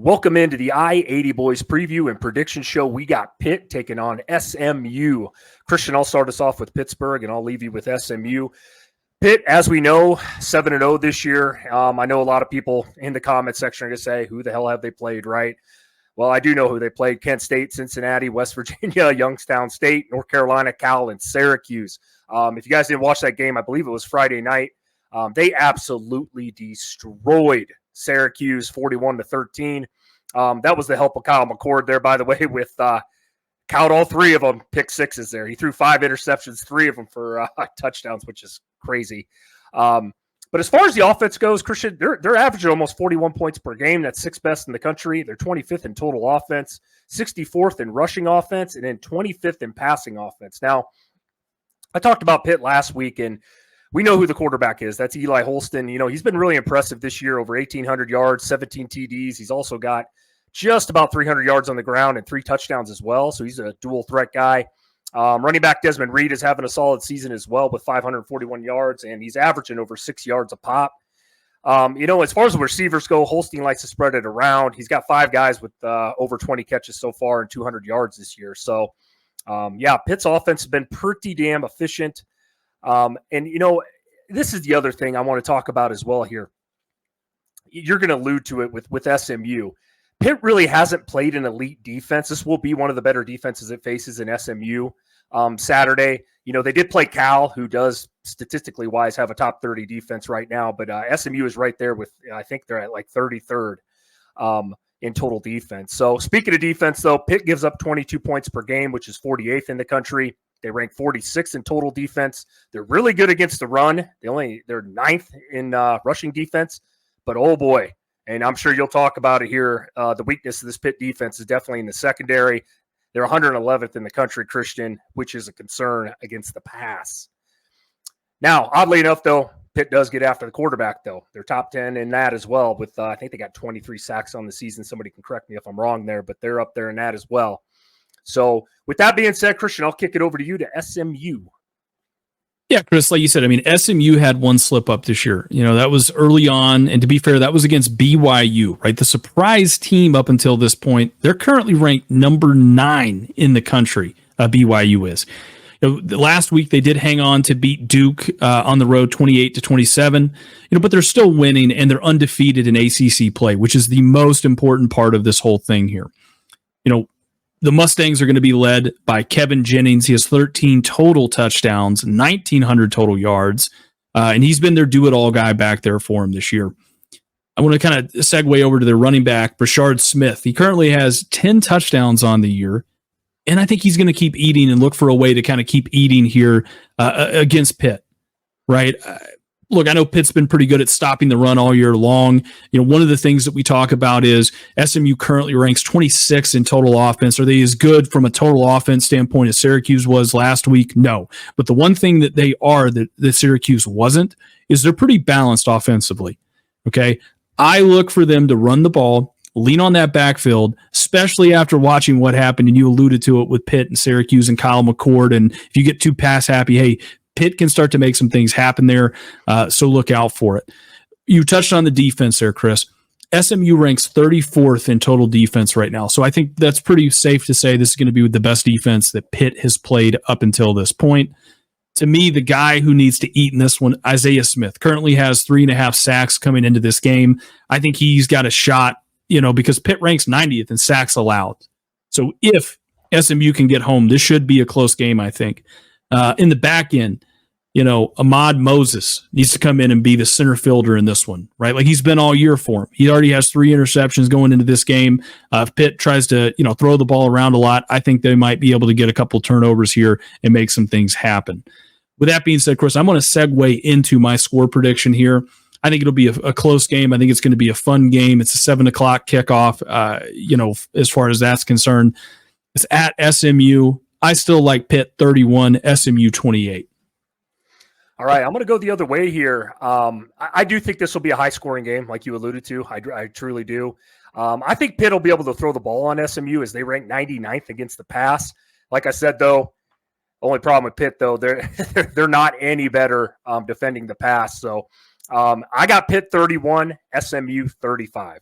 Welcome into the I-80 Boys preview and prediction show. We got Pitt taking on SMU. Christian, I'll start us off with Pittsburgh, and I'll leave you with SMU. Pitt, as we know, 7-0 this year. I know a lot of people in the comment section are going to say, who the hell have they played, right? Well, I do know who they played. Kent State, Cincinnati, West Virginia, Youngstown State, North Carolina, Cal, and Syracuse. If you guys didn't watch that game, I believe it was Friday night. They absolutely destroyed Syracuse 41-13. That was the help of Kyle McCord there, by the way, with count all three of them pick sixes there. He threw 5 interceptions, 3 of them for touchdowns, which is crazy. But as far as the offense goes, Christian, they're averaging almost 41 points per game. That's 6th best in the country. They're 25th in total offense, 64th in rushing offense, and then 25th in passing offense. Now, I talked about Pitt last week, and we know who the quarterback is. That's Eli Holston. You know, he's been really impressive this year, over 1,800 yards, 17 TDs. He's also got just about 300 yards on the ground and 3 touchdowns as well. So he's a dual threat guy. Running back Desmond Reed is having a solid season as well with 541 yards, and he's averaging over 6 yards a pop. As far as the receivers go, Holstein likes to spread it around. He's got 5 guys with over 20 catches so far and 200 yards this year. So, Pitt's offense has been pretty damn efficient. This is the other thing I want to talk about as well here. You're going to allude to it with SMU. Pitt really hasn't played an elite defense. This will be one of the better defenses it faces in SMU Saturday. You know, they did play Cal, who does statistically wise have a top 30 defense right now, but SMU is right there with, I think they're at like 33rd in total defense. So speaking of defense, though, Pitt gives up 22 points per game, which is 48th in the country. They rank 46th in total defense. They're really good against the run. They're 9th in rushing defense, but oh boy. And I'm sure you'll talk about it here. The weakness of this Pitt defense is definitely in the secondary. They're 111th in the country, Christian, which is a concern against the pass. Now, oddly enough, though, Pitt does get after the quarterback, though. They're top 10 in that as well with, I think they got 23 sacks on the season. Somebody can correct me if I'm wrong there, but they're up there in that as well. So with that being said, Christian, I'll kick it over to you to SMU. Yeah, Chris, like you said, I mean, SMU had one slip up this year. You know, that was early on. And to be fair, that was against BYU, right? The surprise team up until this point. They're currently ranked number 9 in the country. BYU is. You know, last week they did hang on to beat Duke on the road 28-27, but they're still winning and they're undefeated in ACC play, which is the most important part of this whole thing here. The Mustangs are going to be led by Kevin Jennings. He has 13 total touchdowns, 1,900 total yards, and he's been their do-it-all guy back there for him this year. I want to kind of segue over to their running back, Brashard Smith. He currently has 10 touchdowns on the year, and I think he's going to keep eating and look for a way to kind of keep eating here against Pitt, right? Look, I know Pitt's been pretty good at stopping the run all year long. One of the things that we talk about is SMU currently ranks 26th in total offense. Are they as good from a total offense standpoint as Syracuse was last week? No. But the one thing that they are that Syracuse wasn't is they're pretty balanced offensively. Okay. I look for them to run the ball, lean on that backfield, especially after watching what happened. And you alluded to it with Pitt and Syracuse and Kyle McCord. And if you get too pass happy, hey, Pitt can start to make some things happen there, so look out for it. You touched on the defense there, Chris. SMU ranks 34th in total defense right now, so I think that's pretty safe to say this is going to be the best defense that Pitt has played up until this point. To me, the guy who needs to eat in this one, Isaiah Smith, currently has 3.5 sacks coming into this game. I think he's got a shot, because Pitt ranks 90th in sacks allowed. So if SMU can get home, this should be a close game, I think. In the back end, Ahmad Moses needs to come in and be the center fielder in this one, right? Like he's been all year for him. He already has 3 interceptions going into this game. If Pitt tries to, throw the ball around a lot, I think they might be able to get a couple turnovers here and make some things happen. With that being said, Chris, I'm going to segue into my score prediction here. I think it'll be a close game. I think it's going to be a fun game. It's a 7:00 kickoff, as far as that's concerned. It's at SMU. I still like Pitt 31, SMU 28. All right, I'm going to go the other way here. I do think this will be a high-scoring game, like you alluded to. I truly do. I think Pitt will be able to throw the ball on SMU as they rank 99th against the pass. Like I said, though, only problem with Pitt, though, they're not any better defending the pass. So I got Pitt 31, SMU 35.